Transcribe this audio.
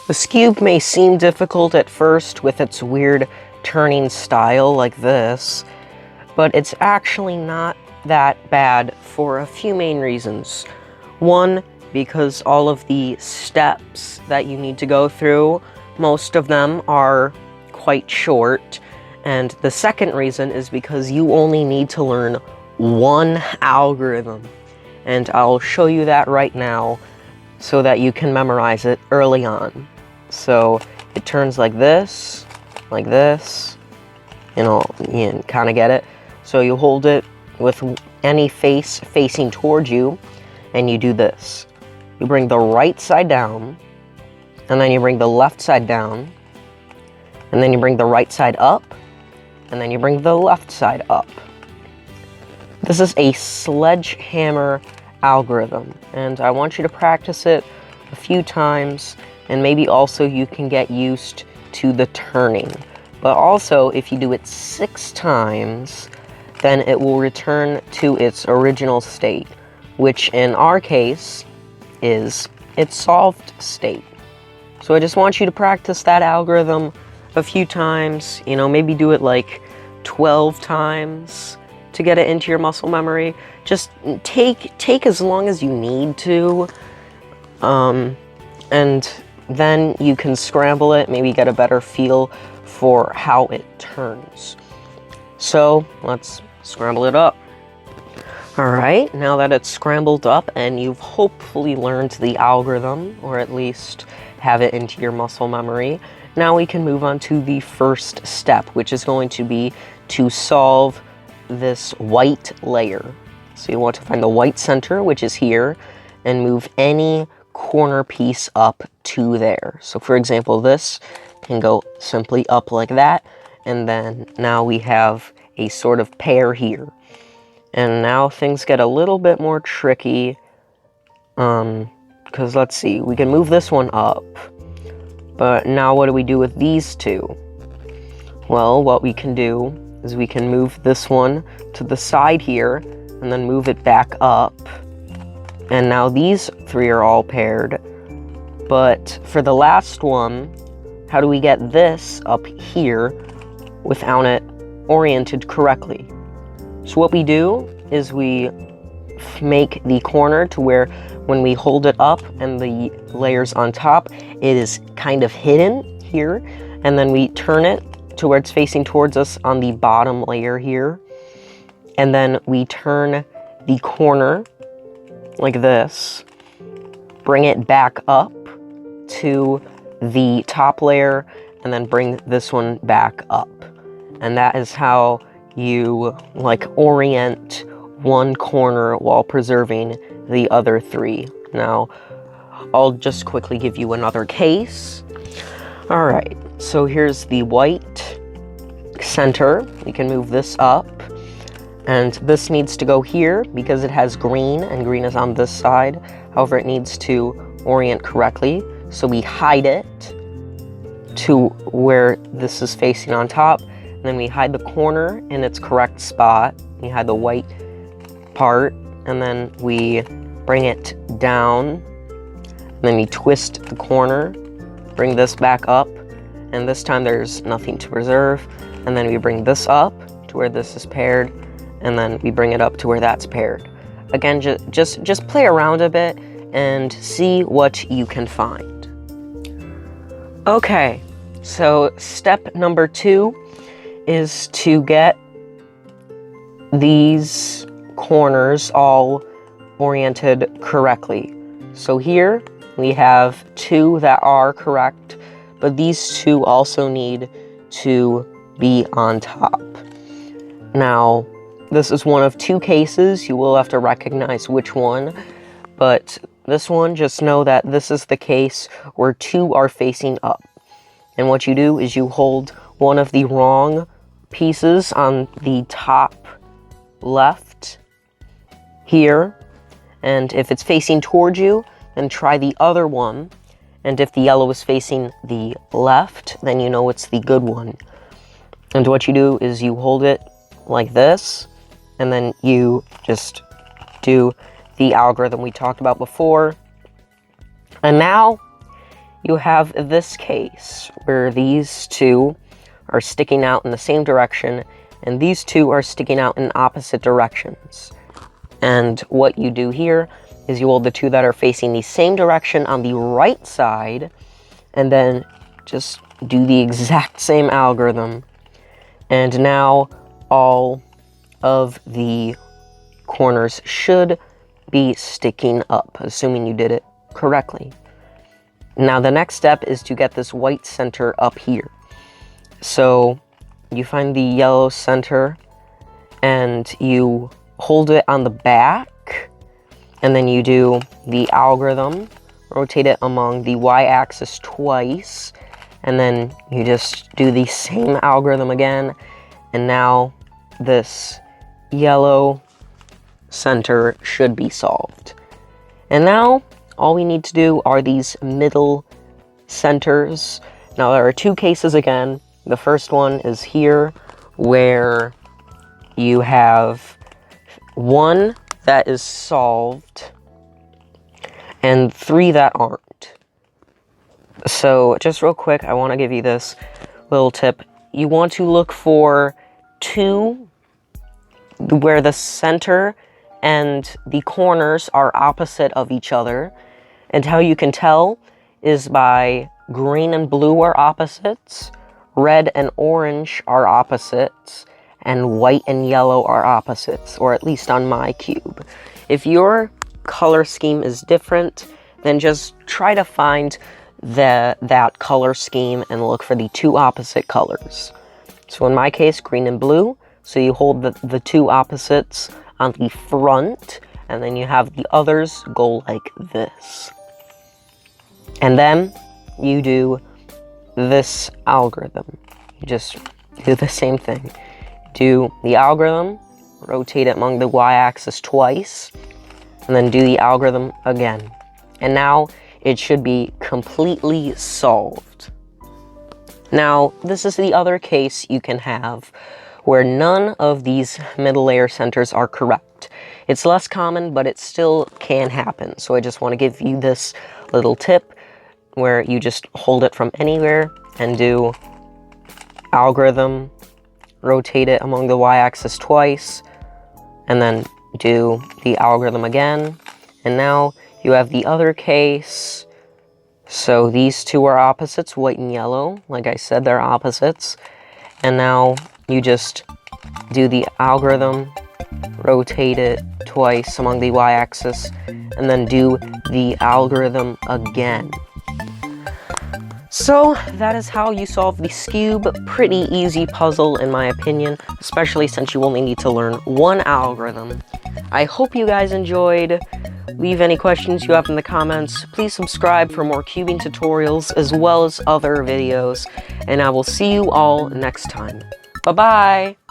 The Skewb may seem difficult at first with its weird turning style like this, but it's actually not that bad for a few main reasons. One, because all of the steps that you need to go through, most of them are quite short. And the second reason is because you only need to learn one algorithm. And I'll show you that right now so that you can memorize it early on. So it turns like this, you kind of get it. So you hold it with any face facing towards you, and you do this. You bring the right side down, and then you bring the left side down, and then you bring the right side up, and then you bring the left side up. This is a sledgehammer algorithm, and I want you to practice it a few times, and maybe also you can get used to the turning. But also, if you do it 6 times, then it will return to its original state, which in our case is its solved state. So I just want you to practice that algorithm a few times, maybe do it like 12 times to get it into your muscle memory. Just take as long as you need to, and then you can scramble it, maybe get a better feel for how it turns. So let's scramble it up. Alright, now that it's scrambled up and you've hopefully learned the algorithm, or at least have it into your muscle memory, now we can move on to the first step, which is going to be to solve this white layer. So you want to find the white center, which is here, and move any corner piece up to there. So for example, this can go simply up like that, and then now we have a sort of pair here. And now things get a little bit more tricky, because let's see, we can move this one up, but now what do we do with these two? Well, what we can do is we can move this one to the side here, and then move it back up, and now these 3 are all paired. But for the last one, how do we get this up here without it oriented correctly? So what we do is we make the corner to where when we hold it up and the layers on top, it is kind of hidden here, and then we turn it to where it's facing towards us on the bottom layer here, and then we turn the corner like this, bring it back up to the top layer, and then bring this one back up. And that is how you orient one corner while preserving the other 3. Now, I'll just quickly give you another case. Alright, so here's the white center. We can move this up, and this needs to go here because it has green, and green is on this side. However, it needs to orient correctly, so we hide it to where this is facing on top, and then we hide the corner in its correct spot. We hide the white part, and then we bring it down, and then we twist the corner, bring this back up, and this time there's nothing to preserve, and then we bring this up to where this is paired, and then we bring it up to where that's paired. Again, just play around a bit and see what you can find. Okay, so step number 2 is to get these corners all oriented correctly. So here we have 2 that are correct, but these 2 also need to be on top. Now, this is one of 2 cases. You will have to recognize which one, but this one, just know that this is the case where 2 are facing up. And what you do is you hold one of the wrong pieces on the top left here, and if it's facing towards you, then try the other one, and if the yellow is facing the left, then you know it's the good one. And what you do is you hold it like this, and then you just do the algorithm we talked about before. And now you have this case where these two are sticking out in the same direction, and these two are sticking out in opposite directions. And what you do here is you hold the two that are facing the same direction on the right side, and then just do the exact same algorithm. And now all of the corners should be sticking up, assuming you did it correctly. Now the next step is to get this white center up here. So you find the yellow center and you hold it on the back, and then you do the algorithm, rotate it among the y-axis twice, and then you just do the same algorithm again, and now this yellow center should be solved. And now all we need to do are these middle centers. Now there are two cases again. The first one is here, where you have one that is solved and three that aren't. So just real quick, I want to give you this little tip. You want to look for two where the center and the corners are opposite of each other. And how you can tell is by green and blue are opposites, red and orange are opposites, and white and yellow are opposites, or at least on my cube. If your color scheme is different, then just try to find that color scheme and look for the two opposite colors. So in my case, green and blue, so you hold the two opposites on the front, and then you have the others go like this. And then you do this algorithm. You just do the same thing. Do the algorithm, rotate it among the y-axis twice, and then do the algorithm again. And now it should be completely solved. Now, this is the other case you can have where none of these middle layer centers are correct. It's less common, but it still can happen. So I just want to give you this little tip where you just hold it from anywhere and do algorithm, rotate it among the y-axis twice, and then do the algorithm again. And now you have the other case. So these two are opposites, white and yellow. Like I said, they're opposites. And now you just do the algorithm, rotate it twice among the y-axis, and then do the algorithm again. So that is how you solve the Skewb. Pretty easy puzzle in my opinion, especially since you only need to learn one algorithm. I hope you guys enjoyed. Leave any questions you have in the comments. Please subscribe for more cubing tutorials as well as other videos, and I will see you all next time. Bye-bye!